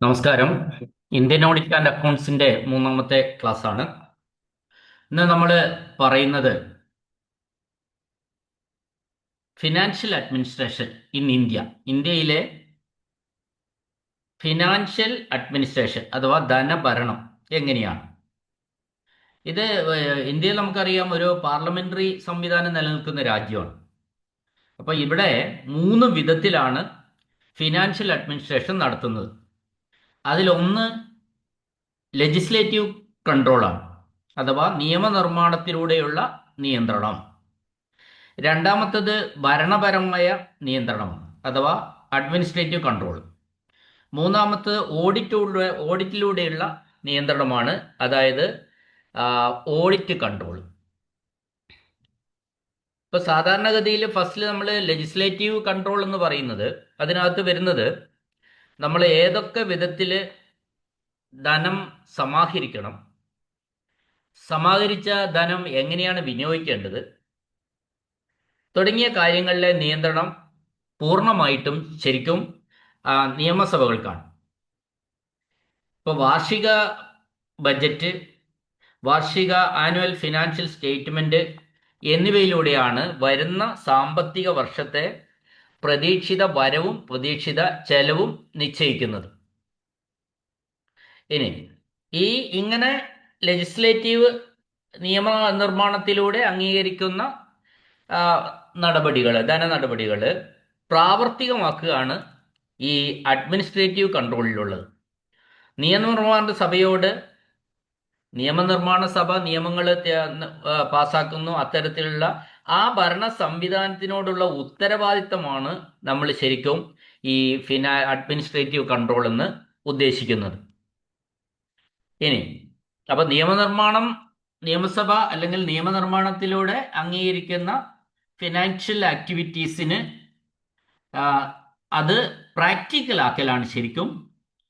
നമസ്കാരം. Indian audit and അക്കൗണ്ട്സിന്റെ മൂന്നാമത്തെ class ആണ്. ഇന്ന് നമ്മൾ പറയുന്നത് ഫിനാൻഷ്യൽ അഡ്മിനിസ്ട്രേഷൻ ഇൻ ഇന്ത്യയിലെ ഫിനാൻഷ്യൽ അഡ്മിനിസ്ട്രേഷൻ അഥവാ ധനഭരണം എങ്ങനെയാണ്. ഇത് ഇന്ത്യയിൽ നമുക്കറിയാം ഒരു പാർലമെന്ററി സംവിധാനം നിലനിൽക്കുന്ന രാജ്യമാണ്. അപ്പോൾ ഇവിടെ മൂന്ന് വിധത്തിലാണ് ഫിനാൻഷ്യൽ അഡ്മിനിസ്ട്രേഷൻ നടത്തുന്നത്. അതിലൊന്ന് ലെജിസ്ലേറ്റീവ് കൺട്രോളാണ്, അഥവാ നിയമനിർമ്മാണത്തിലൂടെയുള്ള നിയന്ത്രണം. രണ്ടാമത്തത് ഭരണപരമായ നിയന്ത്രണമാണ്, അഥവാ അഡ്മിനിസ്ട്രേറ്റീവ് കൺട്രോൾ. മൂന്നാമത്തത് ഓഡിറ്റിലൂടെയുള്ള നിയന്ത്രണമാണ്, അതായത് ഓഡിറ്റ് കൺട്രോൾ. ഇപ്പോൾ സാധാരണഗതിയിൽ ഫസ്റ്റിൽ നമ്മൾ ലെജിസ്ലേറ്റീവ് കൺട്രോൾ എന്ന് പറയുന്നത്, അതിനകത്ത് വരുന്നത് നമ്മൾ ഏതൊക്കെ വിധത്തിൽ ധനം സമാഹരിക്കണം, സമാഹരിച്ച ധനം എങ്ങനെയാണ് വിനിയോഗിക്കേണ്ടത് തുടങ്ങിയ കാര്യങ്ങളിലെ നിയന്ത്രണം പൂർണ്ണമായിട്ടും ശരിക്കും നിയമസഭകൾക്കാണ്. ഇപ്പോൾ വാർഷിക ബജറ്റ്, വാർഷിക ആനുവൽ ഫിനാൻഷ്യൽ സ്റ്റേറ്റ്മെന്റ് എന്നിവയിലൂടെയാണ് വരുന്ന സാമ്പത്തിക വർഷത്തെ പ്രതീക്ഷിത വരവും പ്രതീക്ഷിത ചെലവും നിശ്ചയിക്കുന്നത്. ഇനി ഇങ്ങനെ ലെജിസ്ലേറ്റീവ് നിയമനിർമ്മാണത്തിലൂടെ അംഗീകരിക്കുന്ന നടപടികൾ, ധനനടപടികൾ പ്രാവർത്തികമാക്കുകയാണ് ഈ അഡ്മിനിസ്ട്രേറ്റീവ് കൺട്രോളിലുള്ളത്. നിയമനിർമ്മാണ സഭയോട് നിയമനിർമ്മാണ സഭ നിയമങ്ങൾ പാസാക്കുന്നു. അത്തരത്തിലുള്ള ആ ഭരണ സംവിധാനത്തിനോടുള്ള ഉത്തരവാദിത്തമാണ് നമ്മൾ ശരിക്കും ഈ അഡ്മിനിസ്ട്രേറ്റീവ് കൺട്രോൾ എന്ന് ഉദ്ദേശിക്കുന്നത്. ഇനി അപ്പൊ നിയമസഭ അല്ലെങ്കിൽ നിയമനിർമ്മാണത്തിലൂടെ അംഗീകരിക്കുന്ന ഫിനാൻഷ്യൽ ആക്ടിവിറ്റീസിന് അത് പ്രാക്ടിക്കൽ ആക്കലാണ് ശരിക്കും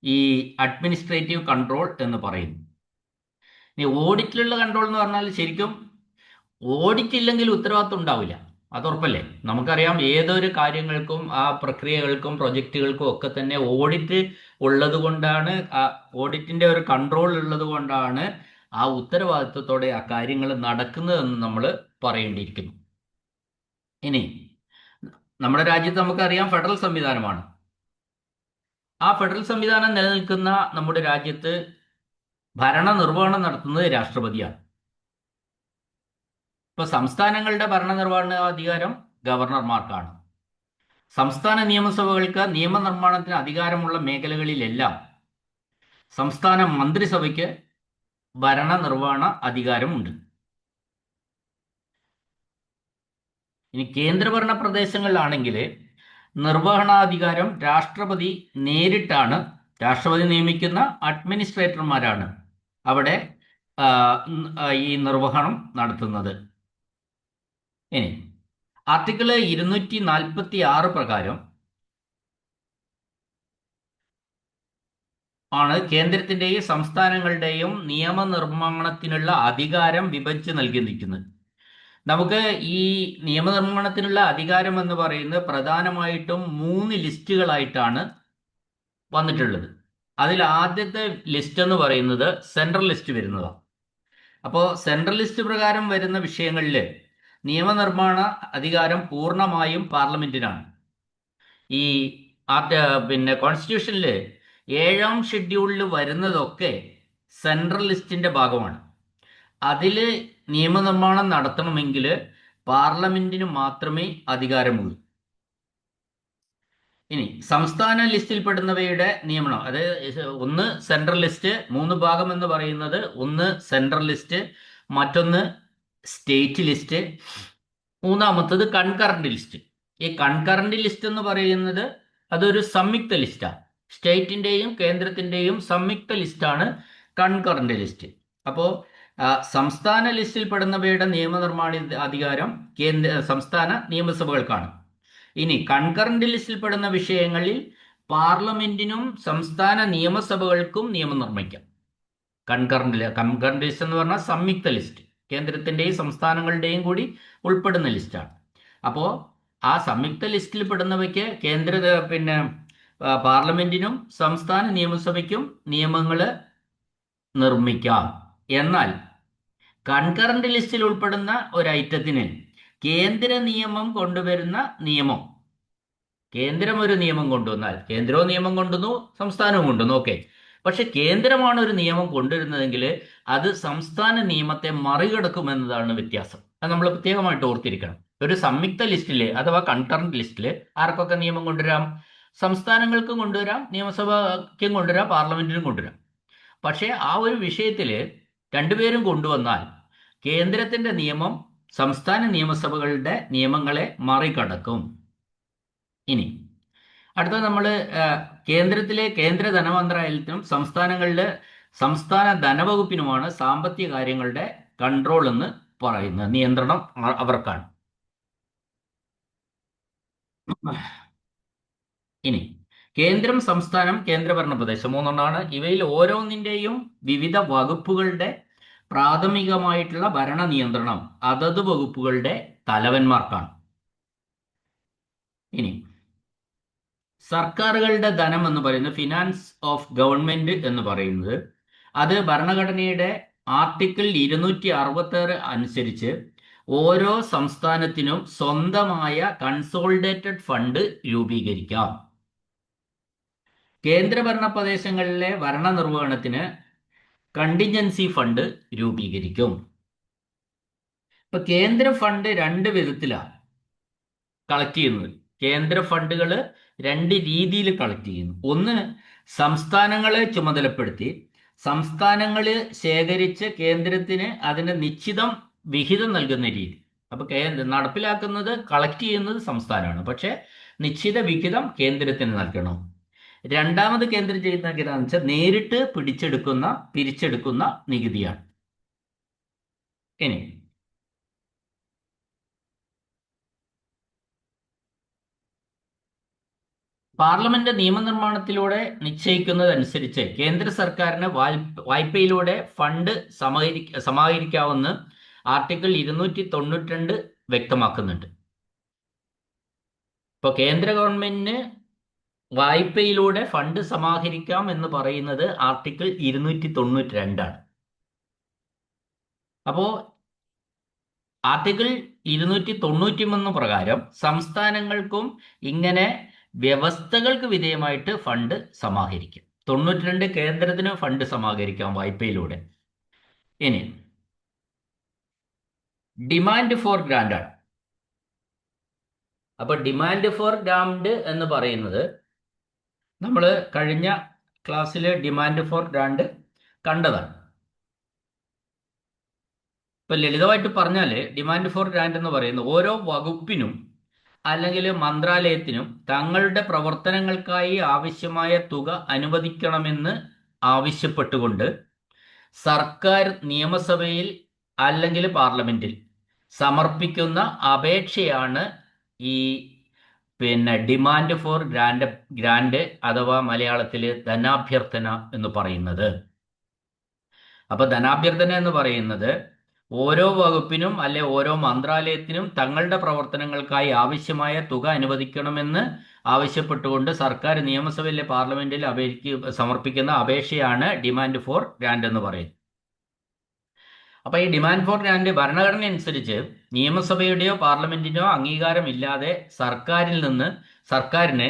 ഈ അഡ്മിനിസ്ട്രേറ്റീവ് കൺട്രോൾ എന്ന് പറയുന്നത്. ഇനി ഓഡിറ്റിലുള്ള കൺട്രോൾ എന്ന് പറഞ്ഞാൽ ശരിക്കും ഓഡിറ്റ് ഇല്ലെങ്കിൽ ഉത്തരവാദിത്വം ഉണ്ടാവില്ല, അത് ഉറപ്പല്ലേ. നമുക്കറിയാം ഏതൊരു കാര്യങ്ങൾക്കും ആ പ്രക്രിയകൾക്കും പ്രൊജക്റ്റുകൾക്കും ഒക്കെ തന്നെ ഓഡിറ്റ് ഉള്ളത് കൊണ്ടാണ്, ആ ഓഡിറ്റിന്റെ ഒരു കൺട്രോൾ ഉള്ളത് കൊണ്ടാണ് ആ ഉത്തരവാദിത്വത്തോടെ ആ കാര്യങ്ങൾ നടക്കുന്നതെന്ന് നമ്മൾ പറയേണ്ടിയിരിക്കുന്നു. ഇനി നമ്മുടെ രാജ്യത്ത് നമുക്കറിയാം ഫെഡറൽ സംവിധാനമാണ്. ആ ഫെഡറൽ സംവിധാനം നിലനിൽക്കുന്ന നമ്മുടെ രാജ്യത്ത് ഭരണനിർവഹണം നടത്തുന്നത് രാഷ്ട്രപതിയാണ്. ഇപ്പൊ സംസ്ഥാനങ്ങളുടെ ഭരണനിർവഹണ അധികാരം ഗവർണർമാർക്കാണ്. സംസ്ഥാന നിയമസഭകൾക്ക് നിയമനിർമ്മാണത്തിന് അധികാരമുള്ള മേഖലകളിലെല്ലാം സംസ്ഥാന മന്ത്രിസഭയ്ക്ക് ഭരണനിർവഹണ അധികാരമുണ്ട്. ഇനി കേന്ദ്രഭരണ പ്രദേശങ്ങളിലാണെങ്കിൽ നിർവഹണാധികാരം രാഷ്ട്രപതി നിയമിക്കുന്ന അഡ്മിനിസ്ട്രേറ്റർമാരാണ് അവിടെ ഈ നിർവഹണം നടത്തുന്നത്. ഇനി ആർട്ടിക്കിൾ 246 പ്രകാരം ആണ് കേന്ദ്രത്തിന്റെയും സംസ്ഥാനങ്ങളുടെയും നിയമനിർമ്മാണത്തിനുള്ള അധികാരം വിഭജിച്ച് നൽകിയിരിക്കുന്നത്. നമുക്ക് ഈ നിയമനിർമ്മാണത്തിനുള്ള അധികാരം എന്ന് പറയുന്നത് പ്രധാനമായിട്ടും 3 ലിസ്റ്റുകളായിട്ടാണ് വന്നിട്ടുള്ളത്. അതിൽ ആദ്യത്തെ ലിസ്റ്റ് എന്ന് പറയുന്നത് സെൻട്രൽ ലിസ്റ്റ് വരുന്നതാണ്. അപ്പോൾ സെൻട്രൽ ലിസ്റ്റ് പ്രകാരം വരുന്ന വിഷയങ്ങളിൽ നിയമനിർമ്മാണ അധികാരം പൂർണ്ണമായും പാർലമെന്റിനാണ്. ഈ കോൺസ്റ്റിറ്റ്യൂഷനിൽ 7ാം ഷെഡ്യൂളിൽ വരുന്നതൊക്കെ സെൻട്രൽ ലിസ്റ്റിന്റെ ഭാഗമാണ്. അതിൽ നിയമനിർമ്മാണം നടത്തണമെങ്കിൽ പാർലമെന്റിന് മാത്രമേ അധികാരമുള്ളൂ. ഇനി സംസ്ഥാന ലിസ്റ്റിൽപ്പെടുന്നവയുടെ നിയമനം, അത് ഒന്ന് സെൻട്രൽ ലിസ്റ്റ്, 3 ഭാഗം എന്ന് പറയുന്നത് ഒന്ന് സെൻട്രൽ ലിസ്റ്റ്, മറ്റൊന്ന് സ്റ്റേറ്റ് ലിസ്റ്റ്, മൂന്നാമത്തത് കൺകറന്റ് ലിസ്റ്റ്. ഈ കൺകറന്റ് ലിസ്റ്റ് എന്ന് പറയുന്നത് അതൊരു സംയുക്ത ലിസ്റ്റാണ്. സ്റ്റേറ്റിന്റെയും കേന്ദ്രത്തിന്റെയും സംയുക്ത ലിസ്റ്റാണ് കൺകറന്റ് ലിസ്റ്റ്. അപ്പോൾ സംസ്ഥാന ലിസ്റ്റിൽ പെടുന്നവയുടെ നിയമനിർമ്മാണ അധികാരം സംസ്ഥാന നിയമസഭകൾക്കാണ്. ഇനി കൺകറന്റ് ലിസ്റ്റിൽ പെടുന്ന വിഷയങ്ങളിൽ പാർലമെന്റിനും സംസ്ഥാന നിയമസഭകൾക്കും നിയമം നിർമ്മിക്കാം. കൺകറന്റ് ലിസ്റ്റ് എന്ന് പറഞ്ഞാൽ സംയുക്ത ലിസ്റ്റ്, കേന്ദ്രത്തിന്റെയും സംസ്ഥാനങ്ങളുടെയും കൂടി ഉൾപ്പെടുന്ന ലിസ്റ്റാണ്. അപ്പോൾ ആ സംയുക്ത ലിസ്റ്റിൽ പെടുന്നവയ്ക്ക് പാർലമെന്റിനും സംസ്ഥാന നിയമസഭയ്ക്കും നിയമങ്ങൾ നിർമ്മിക്കാം. എന്നാൽ കൺകറന്റ് ലിസ്റ്റിൽ ഉൾപ്പെടുന്ന ഒരു ഐറ്റത്തിന് കേന്ദ്ര നിയമം കൊണ്ടുവരുന്ന നിയമം, കേന്ദ്രം ഒരു നിയമം കൊണ്ടുവന്നാൽ, കേന്ദ്രവും നിയമം കൊണ്ടുവന്നു സംസ്ഥാനവും കൊണ്ടുവന്നു, ഓക്കെ, പക്ഷെ കേന്ദ്രമാണ് ഒരു നിയമം കൊണ്ടുവരുന്നതെങ്കിൽ അത് സംസ്ഥാന നിയമത്തെ മറികടക്കുമെന്നതാണ് വ്യത്യാസം. അത് നമ്മൾ പ്രത്യേകമായിട്ട് ഓർത്തിരിക്കണം. ഒരു സംയുക്ത ലിസ്റ്റിൽ അഥവാ കൺകറന്റ് ലിസ്റ്റിൽ ആർക്കൊക്കെ നിയമം കൊണ്ടുവരാം? സംസ്ഥാനങ്ങൾക്കും കൊണ്ടുവരാം, നിയമസഭയ്ക്കും കൊണ്ടുവരാം, പാർലമെന്റിനും കൊണ്ടുവരാം. പക്ഷേ ആ ഒരു വിഷയത്തിൽ രണ്ടുപേരും കൊണ്ടുവന്നാൽ കേന്ദ്രത്തിന്റെ നിയമം സംസ്ഥാന നിയമസഭകളുടെ നിയമങ്ങളെ മറികടക്കും. ഇനി അടുത്ത നമ്മൾ കേന്ദ്രത്തിലെ കേന്ദ്ര ധനമന്ത്രാലയത്തിനും സംസ്ഥാനങ്ങളിലെ സംസ്ഥാന ധനവകുപ്പിനുമാണ് സാമ്പത്തിക കാര്യങ്ങളുടെ കൺട്രോൾ എന്ന് പറയുന്നത്. നിയന്ത്രണം അവർക്കാണ്. ഇനി കേന്ദ്രം, സംസ്ഥാനം, കേന്ദ്രഭരണ പ്രദേശം മൂന്നെണ്ണമാണ്. ഇവയിൽ ഓരോന്നിൻ്റെയും വിവിധ വകുപ്പുകളുടെ പ്രാഥമികമായിട്ടുള്ള ഭരണ നിയന്ത്രണം അതത് വകുപ്പുകളുടെ തലവന്മാർക്കാണ്. ഇനി സർക്കാരുകളുടെ ധനം എന്ന് പറയുന്നത്, ഫിനാൻസ് ഓഫ് ഗവൺമെന്റ് എന്ന് പറയുന്നത്, അത് ഭരണഘടനയുടെ ആർട്ടിക്കിൾ 266 അനുസരിച്ച് ഓരോ സംസ്ഥാനത്തിനും സ്വന്തമായ കൺസോളിഡേറ്റഡ് ഫണ്ട് രൂപീകരിക്കാം. കേന്ദ്രഭരണ പ്രദേശങ്ങളിലെ ഭരണനിർവഹണത്തിന് കണ്ടിൻജൻസി ഫണ്ട് രൂപീകരിക്കും. ഇപ്പൊ കേന്ദ്ര ഫണ്ട് രണ്ട് വിധത്തിലാണ് കളക്ട് ചെയ്യുന്നത്. കേന്ദ്ര ഫണ്ടുകൾ രണ്ട് രീതിയിൽ കളക്ട് ചെയ്യുന്നു. ഒന്ന്, സംസ്ഥാനങ്ങളെ ചുമതലപ്പെടുത്തി സംസ്ഥാനങ്ങൾ ശേഖരിച്ച് കേന്ദ്രത്തിന് അതിന് നിശ്ചിതം വിഹിതം നൽകുന്ന രീതി. അപ്പൊ നടപ്പിലാക്കുന്നത്, കളക്ട് ചെയ്യുന്നത് സംസ്ഥാനമാണ്, പക്ഷെ നിശ്ചിത വിഹിതം കേന്ദ്രത്തിന് നൽകണം. രണ്ടാമത് കേന്ദ്രം ചെയ്യുന്ന എന്താണെന്ന് വെച്ചാൽ നേരിട്ട് പിരിച്ചെടുക്കുന്ന നികുതിയാണ്. ഇനി പാർലമെന്റ് നിയമനിർമ്മാണത്തിലൂടെ നിശ്ചയിക്കുന്നതനുസരിച്ച് കേന്ദ്ര സർക്കാരിന് വായ്പയിലൂടെ ഫണ്ട് സമാഹരിക്കാവുന്ന ആർട്ടിക്കിൾ 292 വ്യക്തമാക്കുന്നുണ്ട്. ഇപ്പോൾ കേന്ദ്ര ഗവൺമെന്റിന് വായ്പയിലൂടെ ഫണ്ട് സമാഹരിക്കാം എന്ന് പറയുന്നത് ആർട്ടിക്കിൾ 292 ആണ്. അപ്പോൾ ആർട്ടിക്കിൾ 293 പ്രകാരം സംസ്ഥാനങ്ങൾക്കും ഇങ്ങനെ വ്യവസ്ഥകൾക്ക് വിധേയമായിട്ട് ഫണ്ട് സമാഹരിക്കും. 92 കേന്ദ്രത്തിന് ഫണ്ട് സമാഹരിക്കാം വായ്പയിലൂടെ. ഇനി ഡിമാൻഡ് ഫോർ ഗ്രാന്റ് ആണ്. അപ്പൊ ഡിമാൻഡ് ഫോർ ഗ്രാന്റ് എന്ന് പറയുന്നത്, നമ്മൾ കഴിഞ്ഞ ക്ലാസ്സിൽ ഡിമാൻഡ് ഫോർ ഗ്രാന്റ് കണ്ടതാണ്. ഇപ്പൊ ലളിതമായിട്ട് പറഞ്ഞാൽ ഡിമാൻഡ് ഫോർ ഗ്രാന്റ് എന്ന് പറയുന്നത് ഓരോ വകുപ്പിനും അല്ലെങ്കിൽ മന്ത്രാലയത്തിനും തങ്ങളുടെ പ്രവർത്തനങ്ങൾക്കായി ആവശ്യമായ തുക അനുവദിക്കണമെന്ന് ആവശ്യപ്പെട്ടുകൊണ്ട് സർക്കാർ നിയമസഭയിൽ അല്ലെങ്കിൽ പാർലമെന്റിൽ സമർപ്പിക്കുന്ന അപേക്ഷയാണ് ഈ ഡിമാൻഡ് ഫോർ ഗ്രാന്റ് അഥവാ മലയാളത്തിൽ ധനാഭ്യർത്ഥന എന്ന് പറയുന്നത്. അപ്പൊ ധനാഭ്യർത്ഥന എന്ന് പറയുന്നത് ഓരോ വകുപ്പിനും അല്ലെ ഓരോ മന്ത്രാലയത്തിനും തങ്ങളുടെ പ്രവർത്തനങ്ങൾക്കായി ആവശ്യമായ തുക അനുവദിക്കണമെന്ന് ആവശ്യപ്പെട്ടുകൊണ്ട് സർക്കാർ നിയമസഭയിലെ പാർലമെന്റിൽ സമർപ്പിക്കുന്ന അപേക്ഷയാണ് ഡിമാൻഡ് ഫോർ ഗ്രാന്റ് എന്ന് പറയുന്നത്. അപ്പൊ ഈ ഡിമാൻഡ് ഫോർ ഗ്രാന്റ് ഭരണഘടന അനുസരിച്ച് നിയമസഭയുടെയോ പാർലമെന്റിനോ അംഗീകാരമില്ലാതെ സർക്കാരിന്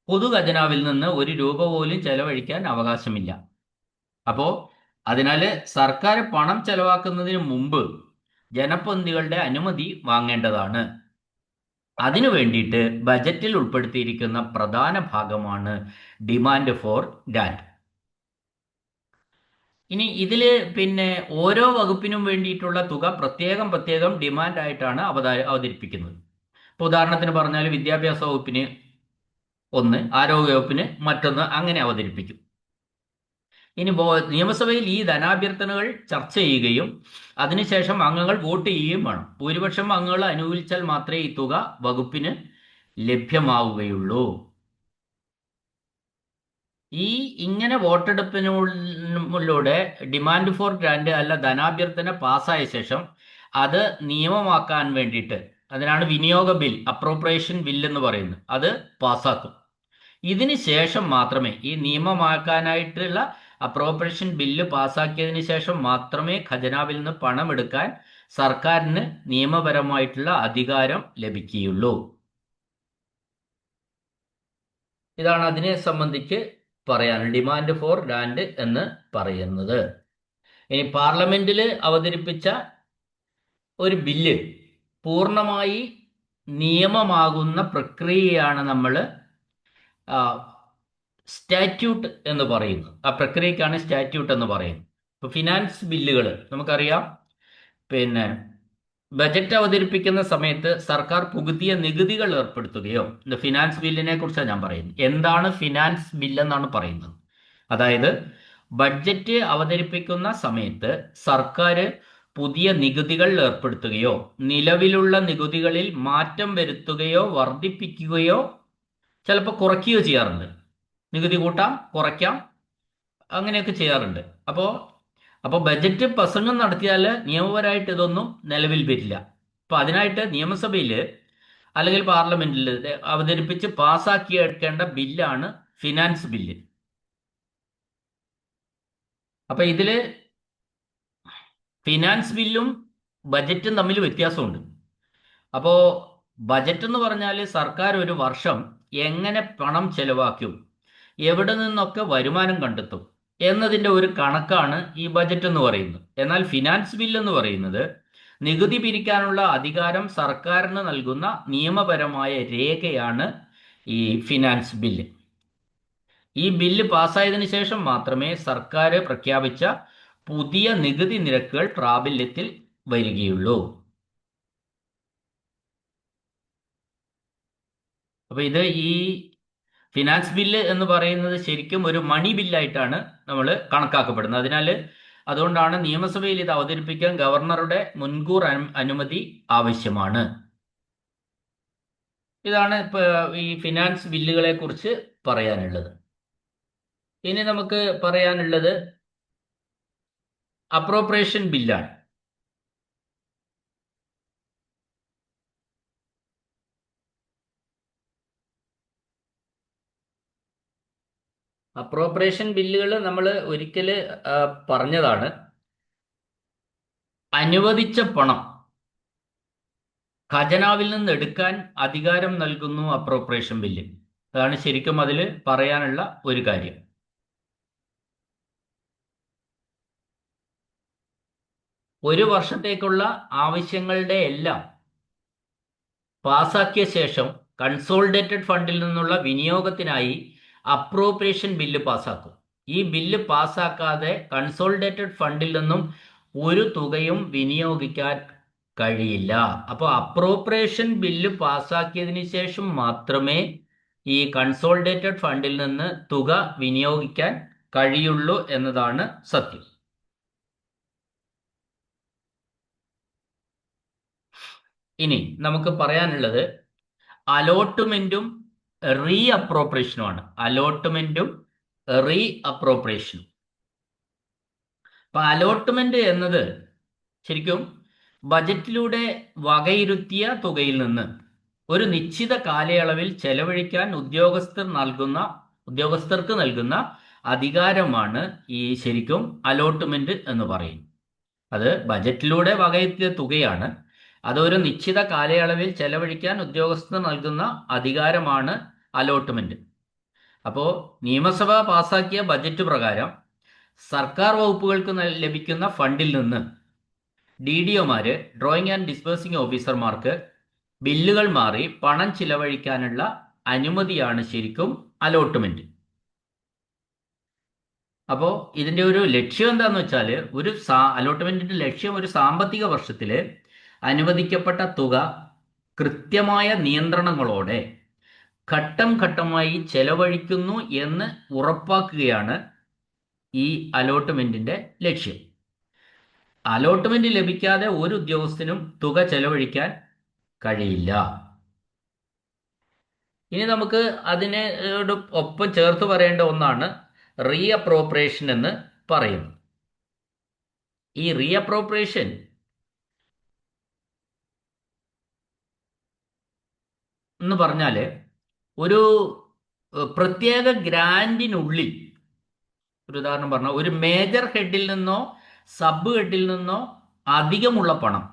പൊതുഖജനാവിൽ നിന്ന് ഒരു രൂപ പോലും ചെലവഴിക്കാൻ അവകാശമില്ല. അപ്പോ അതിനാൽ സർക്കാർ പണം ചെലവാക്കുന്നതിന് മുമ്പ് ജനപ്രതിനിധികളുടെ അനുമതി വാങ്ങേണ്ടതാണ്. അതിനു വേണ്ടിയിട്ട് ബജറ്റിൽ ഉൾപ്പെടുത്തിയിരിക്കുന്ന പ്രധാന ഭാഗമാണ് ഡിമാൻഡ് ഫോർ ഗ്രാന്റ്. ഇനി ഇതിൽ ഓരോ വകുപ്പിനും വേണ്ടിയിട്ടുള്ള തുക പ്രത്യേകം ഡിമാൻഡ് ആയിട്ടാണ് അവതരിപ്പിക്കുന്നത്. ഇപ്പോൾ ഉദാഹരണത്തിന് പറഞ്ഞാൽ വിദ്യാഭ്യാസ വകുപ്പിന് ഒന്ന്, ആരോഗ്യ വകുപ്പിന് മറ്റൊന്ന്, അങ്ങനെ അവതരിപ്പിക്കും. ഇനി നിയമസഭയിൽ ഈ ധനാഭ്യർത്ഥനകൾ ചർച്ച ചെയ്യുകയും അതിനുശേഷം അംഗങ്ങൾ വോട്ട് ചെയ്യുകയും വേണം. ഭൂരിപക്ഷം അംഗങ്ങൾ അനുകൂലിച്ചാൽ മാത്രമേ ഈ തുക വകുപ്പിന് ലഭ്യമാവുകയുള്ളൂ. ഇങ്ങനെ വോട്ടെടുപ്പിലൂടെ ഡിമാൻഡ് ഫോർ ഗ്രാന്റ് അല്ല ധനാഭ്യർത്ഥന പാസ്സായ ശേഷം അത് നിയമമാക്കാൻ വേണ്ടിയിട്ട്, അതിനാണ് വിനിയോഗ ബിൽ, അപ്രോപ്രിയേഷൻ ബിൽ എന്ന് പറയുന്നത്, അത് പാസ്സാക്കും. ഇതിന് ശേഷം മാത്രമേ ഈ നിയമമാക്കാനായിട്ടുള്ള അപ്രോപ്രിയേഷൻ ബില്ല് പാസ്സാക്കിയതിന് ശേഷം മാത്രമേ ഖജനാവിൽ നിന്ന് പണമെടുക്കാൻ സർക്കാരിന് നിയമപരമായിട്ടുള്ള അധികാരം ലഭിക്കുകയുള്ളൂ. ഇതാണ് അതിനെ സംബന്ധിച്ച് പറയാൻ ഡിമാൻഡ് ഫോർ ലാൻഡ് എന്ന് പറയുന്നത്. ഇനി പാർലമെന്റിൽ അവതരിപ്പിച്ച ഒരു ബില്ല് പൂർണ്ണമായി നിയമമാകുന്ന പ്രക്രിയയാണ് നമ്മൾ സ്റ്റാറ്റ്യൂട്ട് എന്ന് പറയുന്നത്. ആ പ്രക്രിയക്കാണ് സ്റ്റാറ്റ്യൂട്ട് എന്ന് പറയുന്നത്. ഇപ്പോൾ ഫിനാൻസ് ബില്ലുകൾ നമുക്കറിയാം, പിന്നെ ബജറ്റ് അവതരിപ്പിക്കുന്ന സമയത്ത് സർക്കാർ പുതിയ നികുതികൾ ഏർപ്പെടുത്തുകയോ, ഫിനാൻസ് ബില്ലിനെ കുറിച്ചാണ് ഞാൻ പറയുന്നത്. എന്താണ് ഫിനാൻസ് ബില്ലെന്നാണ് പറയുന്നത്? അതായത് ബഡ്ജറ്റ് അവതരിപ്പിക്കുന്ന സമയത്ത് സർക്കാർ പുതിയ നികുതികൾ ഏർപ്പെടുത്തുകയോ നിലവിലുള്ള നികുതികളിൽ മാറ്റം വരുത്തുകയോ വർദ്ധിപ്പിക്കുകയോ ചിലപ്പോൾ കുറയ്ക്കുകയോ ചെയ്യാറുണ്ട്. നികുതി കൂട്ടാം, കുറയ്ക്കാം, അങ്ങനെയൊക്കെ ചെയ്യാറുണ്ട്. അപ്പോൾ ബജറ്റ് പ്രസംഗം നടത്തിയാൽ നിയമപരമായിട്ട് ഇതൊന്നും നിലവിൽ വരില്ല. അപ്പോൾ അതിനായിട്ട് നിയമസഭയിൽ അല്ലെങ്കിൽ പാർലമെന്റിൽ അവതരിപ്പിച്ച് പാസ്സാക്കി എടുക്കേണ്ട ബില്ലാണ് ഫിനാൻസ് ബില്ല്. അപ്പൊ ഇതില് ഫിനാൻസ് ബില്ലും ബജറ്റും തമ്മിൽ വ്യത്യാസമുണ്ട്. അപ്പോൾ ബജറ്റ് എന്ന് പറഞ്ഞാൽ സർക്കാർ ഒരു വർഷം എങ്ങനെ പണം ചെലവാക്കും, എവിടെ നിന്നൊക്കെ വരുമാനം കണ്ടെത്തും എന്നതിൻ്റെ ഒരു കണക്കാണ് ഈ ബജറ്റ് എന്ന് പറയുന്നത്. എന്നാൽ ഫിനാൻസ് ബിൽ എന്ന് പറയുന്നത് നികുതി പിരിക്കാനുള്ള അധികാരം സർക്കാരിന് നൽകുന്ന നിയമപരമായ രേഖയാണ് ഈ ഫിനാൻസ് ബില്ല്. ഈ ബില്ല് പാസ്സായതിനു ശേഷം മാത്രമേ സർക്കാർ പ്രഖ്യാപിച്ച പുതിയ നികുതി നിരക്കുകൾ പ്രാബല്യത്തിൽ വരികയുള്ളൂ. അപ്പോൾ ഇത് ഈ ഫിനാൻസ് ബില്ല് എന്ന് പറയുന്നത് ശരിക്കും ഒരു മണി ബില്ലായിട്ടാണ് നമ്മൾ കണക്കാക്കപ്പെടുന്നത്. അതുകൊണ്ടാണ് നിയമസഭയിൽ ഇത് അവതരിപ്പിക്കാൻ ഗവർണറുടെ മുൻകൂർ അനുമതി ആവശ്യമാണ്. ഇതാണ് ഇപ്പോൾ ഈ ഫിനാൻസ് ബില്ലുകളെ കുറിച്ച് പറയാനുള്ളത്. ഇനി നമുക്ക് പറയാനുള്ളത് അപ്രോപ്രിയേഷൻ ബില്ലാണ്. അപ്രോപ്രിയേഷൻ ബില്ലുകൾ നമ്മൾ ഒരിക്കൽ പറഞ്ഞതാണ്. അനുവദിച്ച പണം ഖജനാവിൽ നിന്ന് എടുക്കാൻ അധികാരം നൽകുന്നു അപ്രോപ്രിയേഷൻ ബില്ല്. അതാണ് ശരിക്കും അതിൽ പറയാനുള്ള ഒരു കാര്യം. ഒരു വർഷത്തേക്കുള്ള ആവശ്യങ്ങളുടെ എല്ലാം പാസാക്കിയ ശേഷം കൺസോളിഡേറ്റഡ് ഫണ്ടിൽ നിന്നുള്ള വിനിയോഗത്തിനായി അപ്രോപ്രിയേഷൻ ബില്ല് പാസ്സാക്കും. ഈ ബില്ല് പാസ്സാക്കാതെ കൺസോളിഡേറ്റഡ് ഫണ്ടിൽ നിന്നും ഒരു തുകയും വിനിയോഗിക്കാൻ കഴിയില്ല. അപ്പോൾ അപ്രോപ്രിയേഷൻ ബില്ല് പാസ്സാക്കിയതിന് ശേഷം മാത്രമേ ഈ കൺസോളിഡേറ്റഡ് ഫണ്ടിൽ നിന്ന് തുക വിനിയോഗിക്കാൻ കഴിയുള്ളൂ എന്നതാണ് സത്യം. ഇനി നമുക്ക് പറയാനുള്ളത് അലോട്ട്മെന്റും റീ അപ്രോപ്രിയേഷനുമാണ്. അലോട്ട്മെന്റും റീ അപ്രോപ്രിയേഷനും. അപ്പൊ അലോട്ട്മെന്റ് എന്നത് ശരിക്കും ബജറ്റിലൂടെ വകയിരുത്തിയ തുകയിൽ നിന്ന് ഒരു നിശ്ചിത കാലയളവിൽ ചെലവഴിക്കാൻ ഉദ്യോഗസ്ഥർക്ക് നൽകുന്ന അധികാരമാണ് ഈ ശരിക്കും അലോട്ട്മെന്റ് എന്ന് പറയും. അത് ബജറ്റിലൂടെ വകയിരുത്തിയ തുകയാണ്. അതൊരു നിശ്ചിത കാലയളവിൽ ചെലവഴിക്കാൻ ഉദ്യോഗസ്ഥർ നൽകുന്ന അധികാരമാണ് അലോട്ട്മെന്റ്. അപ്പോൾ നിയമസഭ പാസാക്കിയ ബജറ്റ് പ്രകാരം സർക്കാർ വകുപ്പുകൾക്ക് ലഭിക്കുന്ന ഫണ്ടിൽ നിന്ന് DDOമാര്, ഡ്രോയിങ് ആൻഡ് ഡിസ്ബേഴ്സിംഗ് ഓഫീസർമാർക്ക് ബില്ലുകൾ മാറി പണം ചിലവഴിക്കാനുള്ള അനുമതിയാണ് ശരിക്കും അലോട്ട്മെന്റ്. അപ്പോൾ ഇതിന്റെ ഒരു ലക്ഷ്യം എന്താന്ന് വെച്ചാൽ അലോട്ട്മെന്റിന്റെ ലക്ഷ്യം ഒരു സാമ്പത്തിക വർഷത്തില് അനുവദിക്കപ്പെട്ട തുക കൃത്യമായ നിയന്ത്രണങ്ങളോടെ ഘട്ടം ഘട്ടമായി ചെലവഴിക്കുന്നു എന്ന് ഉറപ്പാക്കുകയാണ് ഈ അലോട്ട്മെന്റിന്റെ ലക്ഷ്യം. അലോട്ട്മെന്റ് ലഭിക്കാതെ ഒരു ഉദ്യോഗസ്ഥനും തുക ചെലവഴിക്കാൻ കഴിയില്ല. ഇനി നമുക്ക് അതിനോട് ഒപ്പം ചേർത്ത് പറയേണ്ട ഒന്നാണ് റീ അപ്രോപ്രിയേഷൻ എന്ന് പറയുന്നത്. ഈ റീ അപ്രോപ്രിയേഷൻ എന്ന് പറഞ്ഞാൽ ഒരു പ്രത്യേക ഗ്രാൻഡിനുള്ളിൽ, ഒരു ഉദാഹരണം പറഞ്ഞാൽ ഒരു മേജർ ഹെഡിൽ നിന്നോ സബ് ഹെഡിൽ നിന്നോ അധികമുള്ള പണം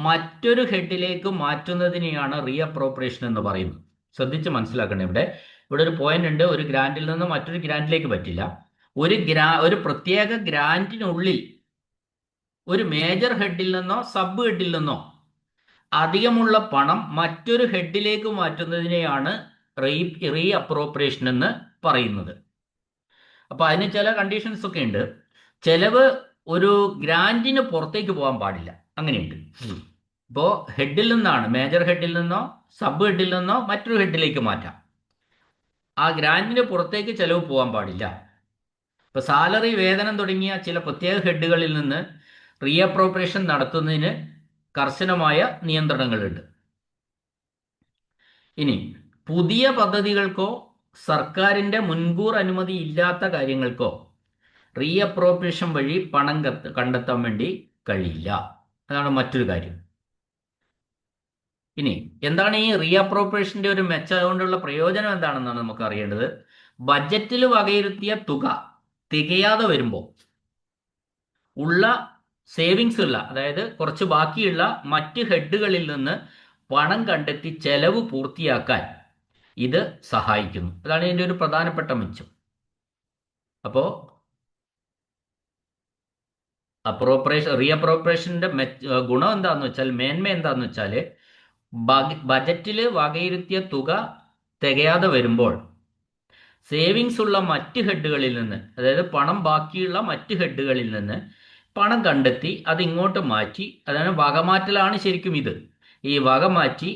മറ്റൊരു ഹെഡിലേക്ക് മാറ്റുന്നതിനെയാണ് റീഅപ്രോപ്രിയേഷൻ എന്ന് പറയുന്നത്. ശ്രദ്ധിച്ച് മനസ്സിലാക്കണം. ഇവിടെ ഇവിടെ ഒരു പോയിന്റ് ഉണ്ട്. ഒരു ഗ്രാൻഡിൽ നിന്ന് മറ്റൊരു ഗ്രാൻഡിലേക്ക് പറ്റില്ല. ഒരു പ്രത്യേക ഗ്രാൻഡിനുള്ളിൽ ഒരു മേജർ ഹെഡിൽ നിന്നോ സബ് ഹെഡിൽ നിന്നോ അധികമുള്ള പണം മറ്റൊരു ഹെഡിലേക്ക് മാറ്റുന്നതിനെയാണ് റീഅപ്രോപ്രിയേഷൻ എന്ന് പറയുന്നത്. അപ്പൊ അതിന് ചില കണ്ടീഷൻസ് ഒക്കെ ഉണ്ട്. ചെലവ് ഒരു ഗ്രാൻഡിന് പുറത്തേക്ക് പോകാൻ പാടില്ല, അങ്ങനെയുണ്ട്. ഇപ്പോൾ ഹെഡിൽ നിന്നാണ്, മേജർ ഹെഡിൽ നിന്നോ സബ് ഹെഡിൽ നിന്നോ മറ്റൊരു ഹെഡിലേക്ക് മാറ്റാം. ആ ഗ്രാൻഡിന് പുറത്തേക്ക് ചെലവ് പോകാൻ പാടില്ല. ഇപ്പൊ സാലറി, വേതനം തുടങ്ങിയ ചില പ്രത്യേക ഹെഡുകളിൽ നിന്ന് റീഅപ്രോപ്രിയേഷൻ നടത്തുന്നതിന് കർശനമായ നിയന്ത്രണങ്ങളുണ്ട്. ഇനി പുതിയ പദ്ധതികൾക്കോ സർക്കാരിന്റെ മുൻകൂർ അനുമതി ഇല്ലാത്ത കാര്യങ്ങൾക്കോ റീഅപ്രോപ്രിയേഷൻ വഴി പണം കണ്ടെത്താൻ വേണ്ടി കഴിയില്ല. അതാണ് മറ്റൊരു കാര്യം. ഇനി എന്താണ് ഈ റീഅപ്രോപ്രിയേഷന്റെ ഒരു കൊണ്ടുള്ള പ്രയോജനം എന്താണെന്നാണ് നമുക്ക് അറിയേണ്ടത്. ബജറ്റിൽ വകയിരുത്തിയ തുക തികയാതെ വരുമ്പോൾ ഉള്ള സേവിങ്സ് ഉള്ള, അതായത് കുറച്ച് ബാക്കിയുള്ള മറ്റ് ഹെഡുകളിൽ നിന്ന് പണം കണ്ടെത്തി ചെലവ് പൂർത്തിയാക്കാൻ ഇത് സഹായിക്കുന്നു. അതാണ് ഇതിൻ്റെ ഒരു പ്രധാനപ്പെട്ട മെച്ചം. അപ്പോൾ റീഅപ്രോപ്രിയേഷന്റെ ഗുണം എന്താന്ന് വെച്ചാൽ, മേന്മ എന്താന്ന് വെച്ചാൽ, ബജറ്റിൽ വകയിരുത്തിയ തുക തികയാതെ വരുമ്പോൾ സേവിങ്സ് ഉള്ള മറ്റ് ഹെഡുകളിൽ നിന്ന്, അതായത് പണം ബാക്കിയുള്ള മറ്റ് ഹെഡുകളിൽ നിന്ന് പണം കണ്ടെത്തി അത് ഇങ്ങോട്ട് മാറ്റി, അതാണ് വകമാറ്റലാണ് ശരിക്കും ഇത്. ഈ വകമാറ്റി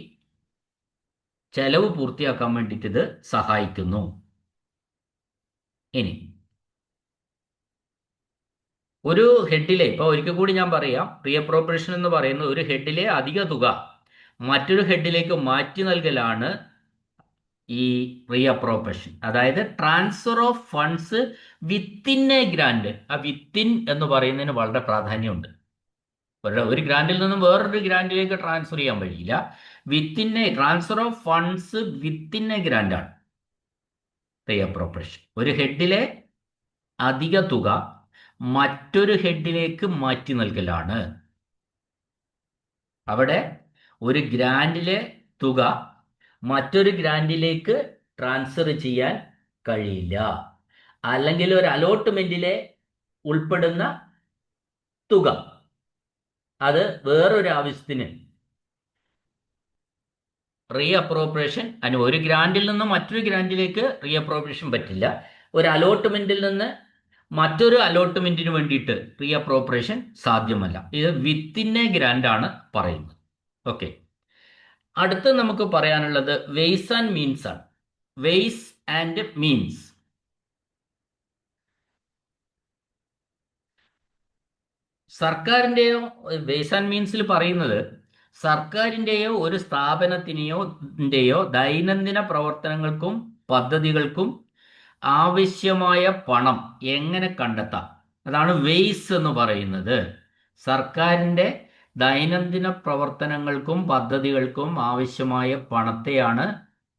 ചെലവ് പൂർത്തിയാക്കാൻ വേണ്ടിയിട്ട് ഇത് സഹായിക്കുന്നു. ഇനി ഒരു ഹെഡിലെ, ഇപ്പോൾ ഒരിക്കൽ കൂടി ഞാൻ പറയാം, റീഅപ്രോപ്രിയേഷൻ എന്ന് പറയുന്നത് ഒരു ഹെഡിലെ അധിക തുക മറ്റൊരു ഹെഡിലേക്ക് മാറ്റി നൽകലാണ് ഈ റീഅപ്രോപ്രിയേഷൻ. അതായത് transfer of funds within A grand. ആ വിത്തിൻ എന്ന് പറയുന്നതിന് വളരെ പ്രാധാന്യമുണ്ട്. ഒരു ഗ്രാൻഡിൽ നിന്നും വേറൊരു ഗ്രാൻഡിലേക്ക് ട്രാൻസ്ഫർ ചെയ്യാൻ കഴിയില്ല. Within a transfer of funds within a ഗ്രാൻഡാണ് റീഅപ്രോപ്രിയേഷൻ. ഒരു ഹെഡിലെ അധിക തുക മറ്റൊരു ഹെഡിലേക്ക് മാറ്റി നൽകലാണ്. അവിടെ ഒരു ഗ്രാൻഡിലെ തുക മറ്റൊരു ഗ്രാൻഡിലേക്ക് ട്രാൻസ്ഫർ ചെയ്യാൻ കഴിയില്ല. അല്ലെങ്കിൽ ഒരു അലോട്ട്മെന്റിലെ ഉൾപ്പെടുന്ന തുക അത് വേറൊരു ആവശ്യത്തിന് റീഅപ്രോപ്രിയേഷൻ ഒരു ഗ്രാൻഡിൽ നിന്ന് മറ്റൊരു ഗ്രാൻഡിലേക്ക് റീഅപ്രോപ്രിയേഷൻ പറ്റില്ല. ഒരു അലോട്ട്മെന്റിൽ നിന്ന് മറ്റൊരു അലോട്ട്മെന്റിന് വേണ്ടിയിട്ട് റീഅപ്രോപ്രിയേഷൻ സാധ്യമല്ല. ഇത് വിത്തിൻ എ ഗ്രാൻഡ് ആണ് പറയുന്നത്. ഓക്കെ, അടുത്ത് നമുക്ക് പറയാനുള്ളത് വെയ്സ് ആൻഡ് മീൻസ് ആണ്. Ways and means. സർക്കാരിൻ്റെയോ, വെയ്സ് ആൻഡ് മീൻസിൽ പറയുന്നത് സർക്കാരിൻ്റെയോ ഒരു സ്ഥാപനത്തിനെയോ ദൈനംദിന പ്രവർത്തനങ്ങൾക്കും പദ്ധതികൾക്കും ആവശ്യമായ പണം എങ്ങനെ കണ്ടെത്താം, അതാണ് വെയ്സ് എന്ന് പറയുന്നത്. സർക്കാരിൻ്റെ ദൈനംദിന പ്രവർത്തനങ്ങൾക്കും പദ്ധതികൾക്കും ആവശ്യമായ പണത്തെയാണ്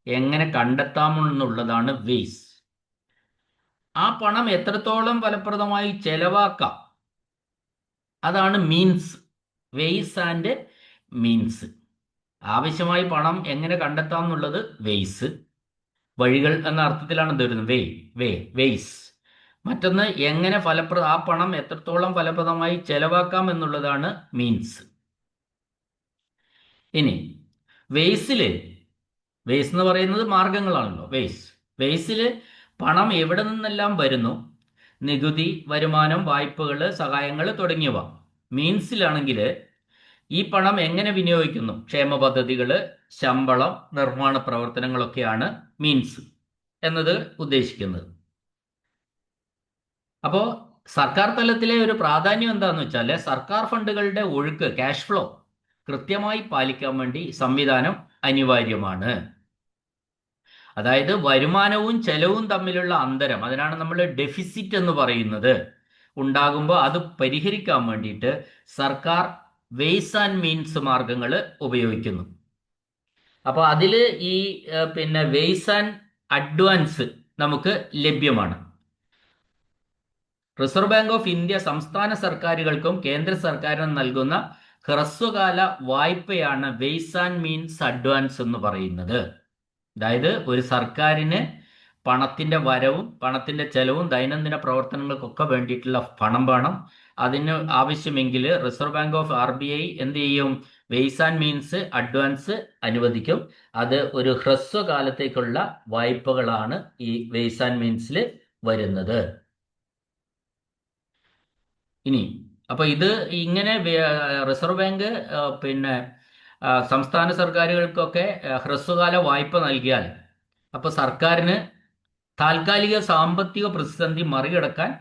എങ്ങനെ കണ്ടെത്താമെന്നുള്ളതാണ് വെയ്സ്. ആ പണം എത്രത്തോളം ഫലപ്രദമായി ചെലവാക്കാം, അതാണ് മീൻസ്. Wise and means. ആവശ്യമായ പണം എങ്ങനെ കണ്ടെത്താം എന്നുള്ളത് വെയ്സ്, വഴികൾ എന്ന അർത്ഥത്തിലാണ് വരുന്നത്. വെയ്സ്. മറ്റൊന്ന് എങ്ങനെ ആ പണം എത്രത്തോളം ഫലപ്രദമായി ചെലവാക്കാം എന്നുള്ളതാണ് മീൻസ്. ഇനി വെയ്സ് എന്ന് പറയുന്നത് മാർഗങ്ങളാണല്ലോ. വെയ്സിൽ പണം എവിടെ നിന്നെല്ലാം വരുന്നു, നികുതി, വരുമാനം, വായ്പകൾ, സഹായങ്ങൾ തുടങ്ങിയവ. മീൻസിലാണെങ്കിൽ ഈ പണം എങ്ങനെ വിനിയോഗിക്കുന്നു, ക്ഷേമ പദ്ധതികൾ, ശമ്പളം, നിർമ്മാണ പ്രവർത്തനങ്ങളൊക്കെയാണ് മീൻസ് എന്നത് ഉദ്ദേശിക്കുന്നത്. അപ്പോൾ സർക്കാർ തലത്തിലെ ഒരു പ്രാധാന്യം എന്താണെന്ന് വെച്ചാൽ, സർക്കാർ ഫണ്ടുകളുടെ ഒഴുക്ക്, ക്യാഷ് ഫ്ലോ കൃത്യമായി പാലിക്കാൻ വേണ്ടി സംവിധാനം അനിവാര്യമാണ്. അതായത് വരുമാനവും ചെലവും തമ്മിലുള്ള അന്തരം, അതിനാണ് നമ്മൾ ഡെഫിസിറ്റ് എന്ന് പറയുന്നത്, ഉണ്ടാകുമ്പോൾ അത് പരിഹരിക്കാൻ വേണ്ടിയിട്ട് സർക്കാർ വെയ്സ് ആൻഡ് മീൻസ് മാർഗങ്ങൾ ഉപയോഗിക്കുന്നു. അപ്പോൾ അതിൽ ഈ വെയ്സ് ആൻഡ് അഡ്വാൻസ് നമുക്ക് ലഭ്യമാണ്. റിസർവ് ബാങ്ക് ഓഫ് ഇന്ത്യ സംസ്ഥാന സർക്കാരുകൾക്കും കേന്ദ്ര സർക്കാരിനും നൽകുന്ന ഹ്രസ്വകാല വായ്പയാണ് വെയ്സ് ആൻഡ് മീൻസ് അഡ്വാൻസ് എന്ന് പറയുന്നത്. അതായത് ഒരു സർക്കാരിന് പണത്തിന്റെ വരവും പണത്തിന്റെ ചെലവും ദൈനംദിന പ്രവർത്തനങ്ങൾക്കൊക്കെ വേണ്ടിയിട്ടുള്ള പണം വേണം. അതിന് ആവശ്യമെങ്കിൽ റിസർവ് ബാങ്ക് ഓഫ് RBI എന്ത് ചെയ്യും? വെയ്സ് ആൻഡ് മീൻസ് അഡ്വാൻസ് അനുവദിക്കും. അത് ഒരു ഹ്രസ്വകാലത്തേക്കുള്ള വായ്പകളാണ് ഈ വെയ്സ് ആൻഡ് മീൻസിൽ വരുന്നത്. ഇനി അപ്പൊ ഇത് ഇങ്ങനെ റിസർവ് ബാങ്ക് പിന്നെ സംസ്ഥാന സർക്കാരുകൾക്കൊക്കെ ഹ്രസ്വകാല വായ്പ നൽകിയാൽ അപ്പൊ സർക്കാരിന് താൽക്കാലിക സാമ്പത്തിക പ്രതിസന്ധി മറികടക്കാൻ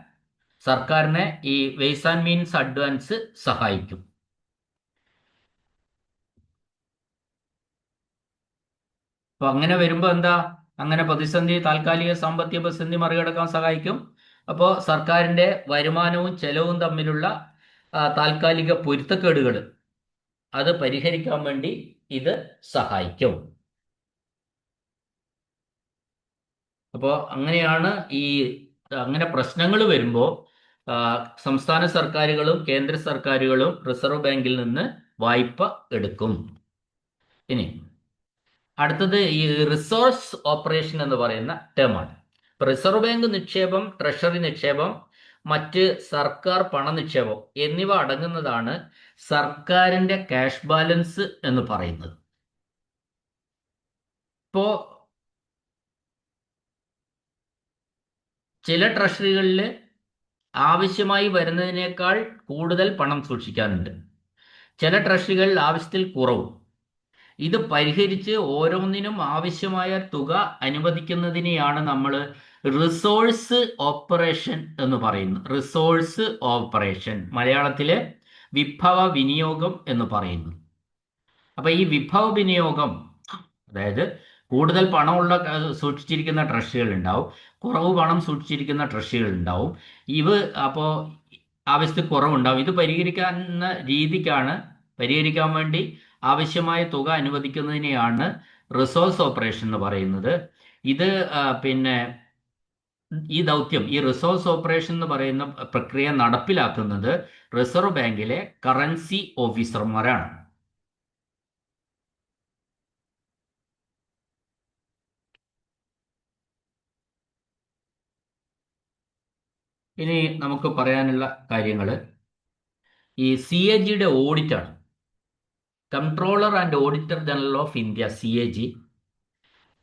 സർക്കാരിനെ ഈ വെയ്സ് ആൻഡ് മീൻസ് അഡ്വാൻസ് സഹായിക്കും. അപ്പൊ അങ്ങനെ വരുമ്പോ എന്താ? അങ്ങനെ താൽക്കാലിക സാമ്പത്തിക പ്രതിസന്ധി മറികടക്കാൻ സഹായിക്കും. അപ്പോൾ സർക്കാരിന്റെ വരുമാനവും ചെലവും തമ്മിലുള്ള താൽക്കാലിക പൊരുത്തക്കേടുകൾ അത് പരിഹരിക്കാൻ വേണ്ടി ഇത് സഹായിക്കും. അപ്പോൾ അങ്ങനെയാണ് അങ്ങനെ പ്രശ്നങ്ങൾ വരുമ്പോൾ സംസ്ഥാന സർക്കാരുകളും കേന്ദ്ര സർക്കാരുകളും റിസർവ് ബാങ്കിൽ നിന്ന് വായ്പ എടുക്കും. ഇനി അടുത്തത് ഈ റിസോഴ്സ് ഓപ്പറേഷൻ എന്ന് പറയുന്ന ടേമാണ്. റിസർവ് ബാങ്ക് നിക്ഷേപം, ട്രഷറി നിക്ഷേപം, മറ്റ് സർക്കാർ പണനിക്ഷേപം എന്നിവ അടങ്ങുന്നതാണ് സർക്കാരിന്റെ ക്യാഷ് ബാലൻസ് എന്ന് പറയുന്നത്. ഇപ്പോ ചില ട്രഷറികളിൽ ആവശ്യമായി വരുന്നതിനേക്കാൾ കൂടുതൽ പണം സൂക്ഷിക്കാനുണ്ട്. ചില ട്രഷറികളിൽ ആവശ്യത്തിൽ കുറവും. ഇത് പരിഹരിച്ച് ഓരോന്നിനും ആവശ്യമായ തുക അനുവദിക്കുന്നതിനെയാണ് നമ്മൾ റിസോഴ്സ് ഓപ്പറേഷൻ എന്ന് പറയുന്നത്. റിസോഴ്സ് ഓപ്പറേഷൻ മലയാളത്തിലെ വിഭവ വിനിയോഗം എന്ന് പറയുന്നു. അപ്പൊ ഈ വിഭവ വിനിയോഗം, അതായത് കൂടുതൽ പണമുള്ള സൂക്ഷിച്ചിരിക്കുന്ന ട്രഷറികൾ ഉണ്ടാവും, കുറവ് പണം സൂക്ഷിച്ചിരിക്കുന്ന ട്രഷറികൾ ഉണ്ടാവും. അപ്പോൾ ആവശ്യത്തിൽ കുറവുണ്ടാവും. ഇത് പരിഹരിക്കാൻ വേണ്ടി ആവശ്യമായ തുക അനുവദിക്കുന്നതിനെയാണ് റിസോഴ്സ് ഓപ്പറേഷൻ എന്ന് പറയുന്നത്. ഇത് ഈ റിസോഴ്സ് ഓപ്പറേഷൻ എന്ന് പറയുന്ന പ്രക്രിയ നടപ്പിലാക്കുന്നത് റിസർവ് ബാങ്കിലെ കറൻസി ഓഫീസർമാരാണ്. ഇനി നമുക്ക് പറയാനുള്ള കാര്യങ്ങൾ ഈ CAGയുടെ ഓഡിറ്റാണ്. Comptroller and auditor general of India CAG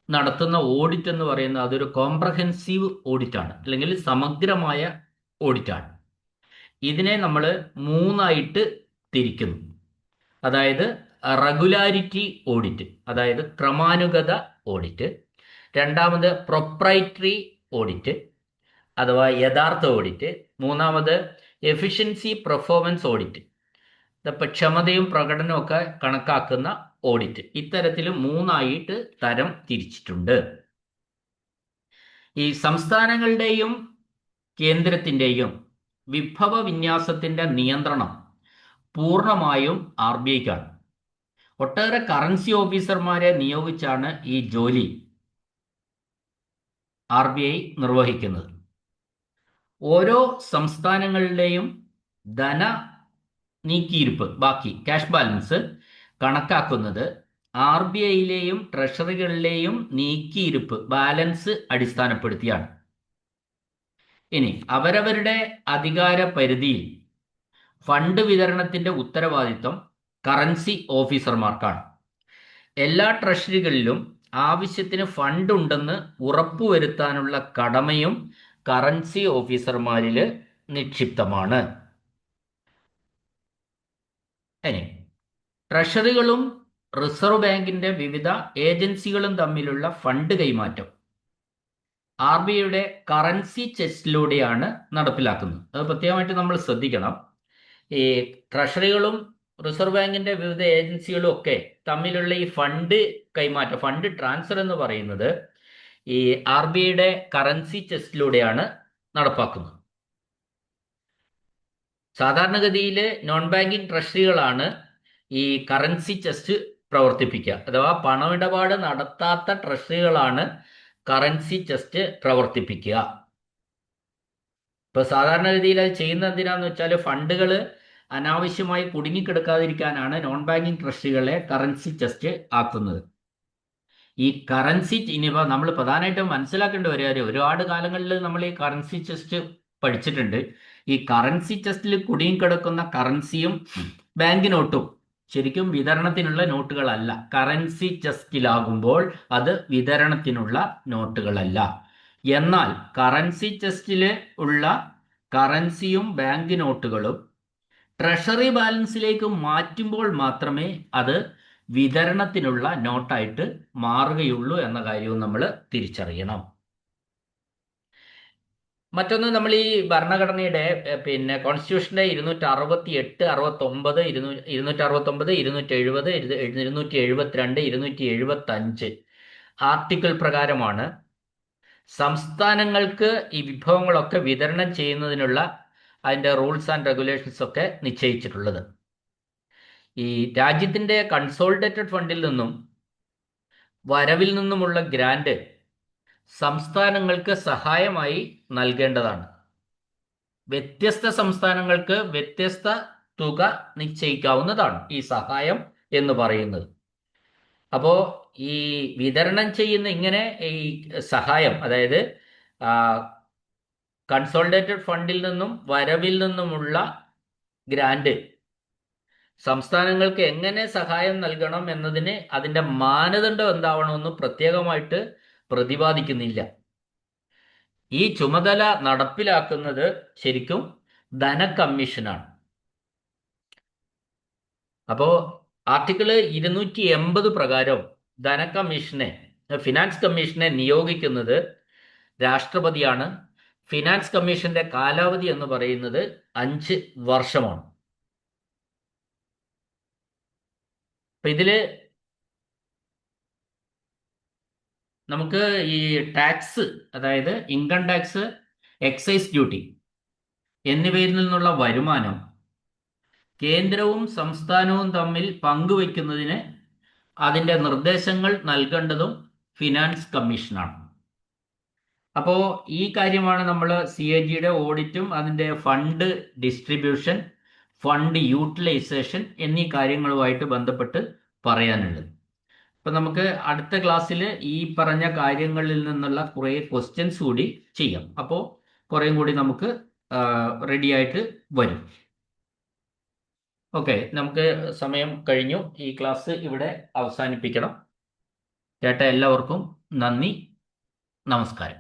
നടത്തുന്ന ഓഡിറ്റ് എന്ന് പറയുന്നത് അതൊരു കോംപ്രഹെൻസീവ് ഓഡിറ്റാണ്, അല്ലെങ്കിൽ സമഗ്രമായ ഓഡിറ്റാണ്. ഇതിനെ നമ്മൾ മൂന്നായിട്ട് തിരിക്കുന്നു. അതായത് റെഗുലാരിറ്റി ഓഡിറ്റ്, അതായത് ക്രമാനുഗത ഓഡിറ്റ്. രണ്ടാമത് പ്രൊപ്രൈറ്ററി ഓഡിറ്റ് അഥവാ യഥാർത്ഥ ഓഡിറ്റ്. മൂന്നാമത് എഫിഷ്യൻസി പെർഫോമൻസ് ഓഡിറ്റ്, ഇപ്പം ക്ഷമതയും പ്രകടനവും ഒക്കെ കണക്കാക്കുന്ന ഓഡിറ്റ്. ഇത്തരത്തിൽ മൂന്നായിട്ട് തരം തിരിച്ചിട്ടുണ്ട്. ഈ സംസ്ഥാനങ്ങളുടെയും കേന്ദ്രത്തിൻ്റെയും വിഭവ വിന്യാസത്തിന്റെ നിയന്ത്രണം പൂർണ്ണമായും RBIക്കാണ്. ഒട്ടേറെ കറൻസി ഓഫീസർമാരെ നിയോഗിച്ചാണ് ഈ ജോലി RBI നിർവഹിക്കുന്നത്. ഓരോ സംസ്ഥാനങ്ങളുടെയും ധന നീക്കിയിരിപ്പ്, ബാക്കി ക്യാഷ് ബാലൻസ് കണക്കാക്കുന്നത് RBIയിലെയും ട്രഷറികളിലെയും നീക്കിയിരിപ്പ് ബാലൻസ് അടിസ്ഥാനപ്പെടുത്തിയാണ്. ഇനി അവരവരുടെ അധികാര പരിധിയിൽ ഫണ്ട് വിതരണത്തിന്റെ ഉത്തരവാദിത്വം കറൻസി ഓഫീസർമാർക്കാണ്. എല്ലാ ട്രഷറികളിലും ആവശ്യത്തിന് ഫണ്ട് ഉണ്ടെന്ന് ഉറപ്പുവരുത്താനുള്ള കടമയും കറൻസി ഓഫീസർമാരിൽ നിക്ഷിപ്തമാണ്. ഇനി ട്രഷറികളും റിസർവ് ബാങ്കിന്റെ വിവിധ ഏജൻസികളും തമ്മിലുള്ള ഫണ്ട് കൈമാറ്റം RBIയുടെ കറൻസി ചെസ്റ്റിലൂടെയാണ് നടപ്പിലാക്കുന്നത്. അത് പ്രത്യേകമായിട്ട് നമ്മൾ ശ്രദ്ധിക്കണം. ഈ ട്രഷറികളും റിസർവ് ബാങ്കിന്റെ വിവിധ ഏജൻസികളും ഒക്കെ തമ്മിലുള്ള ഈ ഫണ്ട് കൈമാറ്റം, ഫണ്ട് ട്രാൻസ്ഫർ എന്ന് പറയുന്നത് ഈ RBIയുടെ കറൻസി ചെസ്റ്റിലൂടെയാണ് നടപ്പാക്കുന്നത്. സാധാരണഗതിയിൽ നോൺ ബാങ്കിങ് ട്രഷറികളാണ് ഈ കറൻസി ചെസ്റ്റ് പ്രവർത്തിപ്പിക്കുക. അഥവാ പണമിടപാട് നടത്താത്ത ട്രഷറികളാണ് കറൻസി ചെസ്റ്റ് പ്രവർത്തിപ്പിക്കുക. ഇപ്പൊ സാധാരണഗതിയിൽ അത് ചെയ്യുന്ന എന്തിനാന്ന് വെച്ചാൽ ഫണ്ടുകൾ അനാവശ്യമായി കുടുങ്ങിക്കിടക്കാതിരിക്കാനാണ് നോൺ ബാങ്കിങ് ട്രസ്റ്റുകളെ കറൻസി ചെസ്റ്റ് ആക്കുന്നത്. ഈ കറൻസി ഇനിയിപ്പോൾ നമ്മൾ പ്രധാനമായിട്ടും മനസ്സിലാക്കേണ്ട ഒരു കാര്യം, ഒരുപാട് കാലങ്ങളിൽ നമ്മൾ ഈ കറൻസി ചെസ്റ്റ് പഠിച്ചിട്ടുണ്ട്. ഈ കറൻസി ചെസ്റ്റിൽ കുടുങ്ങിക്കിടക്കുന്ന കറൻസിയും ബാങ്ക് നോട്ടും ശരിക്കും വിതരണത്തിനുള്ള നോട്ടുകളല്ല. കറൻസി ചെസ്റ്റിലാകുമ്പോൾ അത് വിതരണത്തിനുള്ള നോട്ടുകളല്ല. എന്നാൽ കറൻസി ചെസ്റ്റിൽ ഉള്ള കറൻസിയും ബാങ്ക് നോട്ടുകളും ട്രഷറി ബാലൻസിലേക്ക് മാറ്റുമ്പോൾ മാത്രമേ അത് വിതരണത്തിനുള്ള നോട്ടായിട്ട് മാറുകയുള്ളൂ എന്ന കാര്യവും നമ്മൾ തിരിച്ചറിയണം. മറ്റൊന്ന്, നമ്മൾ ഈ ഭരണഘടനയുടെ കോൺസ്റ്റിറ്റ്യൂഷന്റെ 268, 69, 269, 270, 272, 275 ആർട്ടിക്കിൾ പ്രകാരമാണ് സംസ്ഥാനങ്ങൾക്ക് ഈ വിഭവങ്ങളൊക്കെ വിതരണം ചെയ്യുന്നതിനുള്ള അതിൻ്റെ റൂൾസ് ആൻഡ് റെഗുലേഷൻസ് ഒക്കെ നിശ്ചയിച്ചിട്ടുള്ളത്. ഈ രാജ്യത്തിൻ്റെ കൺസോളിഡേറ്റഡ് ഫണ്ടിൽ നിന്നും വരവിൽ നിന്നുമുള്ള ഗ്രാന്റ് സംസ്ഥാനങ്ങൾക്ക് സഹായമായി നൽകേണ്ടതാണ്. വ്യത്യസ്ത സംസ്ഥാനങ്ങൾക്ക് വ്യത്യസ്ത തുക നിശ്ചയിക്കാവുന്നതാണ് ഈ സഹായം എന്ന് പറയുന്നത്. അപ്പോൾ ഈ വിതരണം ചെയ്യുന്ന ഇങ്ങനെ ഈ സഹായം, അതായത് കൺസോളിഡേറ്റഡ് ഫണ്ടിൽ നിന്നും വരവിൽ നിന്നുമുള്ള ഗ്രാന്റ് സംസ്ഥാനങ്ങൾക്ക് എങ്ങനെ സഹായം നൽകണം എന്നതിന് അതിൻ്റെ മാനദണ്ഡം എന്താവണമെന്ന് പ്രത്യേകമായിട്ട് പ്രതിപാദിക്കുന്നില്ല. ഈ ചുമതല നടപ്പിലാക്കുന്നത് ശരിക്കും ധനകമ്മീഷനാണ്. അപ്പോൾ ആർട്ടിക്കിൾ 280 പ്രകാരം ഫിനാൻസ് കമ്മീഷനെ നിയോഗിക്കുന്നത് രാഷ്ട്രപതിയാണ്. ഫിനാൻസ് കമ്മീഷന്റെ കാലാവധി എന്ന് പറയുന്നത് 5 വർഷമാണ്. അപ്പൊ ഇതില് നമുക്ക് ഈ ടാക്സ്, അതായത് ഇൻകം ടാക്സ്, എക്സൈസ് ഡ്യൂട്ടി എന്നിവയിൽ നിന്നുള്ള വരുമാനം കേന്ദ്രവും സംസ്ഥാനവും തമ്മിൽ പങ്കുവയ്ക്കുന്നതിന് അതിൻ്റെ നിർദ്ദേശങ്ങൾ നൽകേണ്ടതും ഫിനാൻസ് കമ്മീഷനാണ്. അപ്പോൾ ഈ കാര്യമാണ് നമ്മൾ CAGയുടെ ഓഡിറ്റും അതിൻ്റെ ഫണ്ട് ഡിസ്ട്രിബ്യൂഷൻ, ഫണ്ട് യൂട്ടിലൈസേഷൻ എന്നീ കാര്യങ്ങളുമായിട്ട് ബന്ധപ്പെട്ട് പറയാനുള്ളത്. അപ്പം നമുക്ക് അടുത്ത ക്ലാസ്സിൽ ഈ പറഞ്ഞ കാര്യങ്ങളിൽ നിന്നുള്ള കുറേ ക്വസ്റ്റ്യൻസ് കൂടി ചെയ്യാം. അപ്പോൾ കുറേയും കൂടി നമുക്ക് റെഡിയായിട്ട് വരും. ഓക്കെ, നമുക്ക് സമയം കഴിഞ്ഞു. ഈ ക്ലാസ് ഇവിടെ അവസാനിപ്പിക്കണം. കേട്ട എല്ലാവർക്കും നന്ദി, നമസ്കാരം.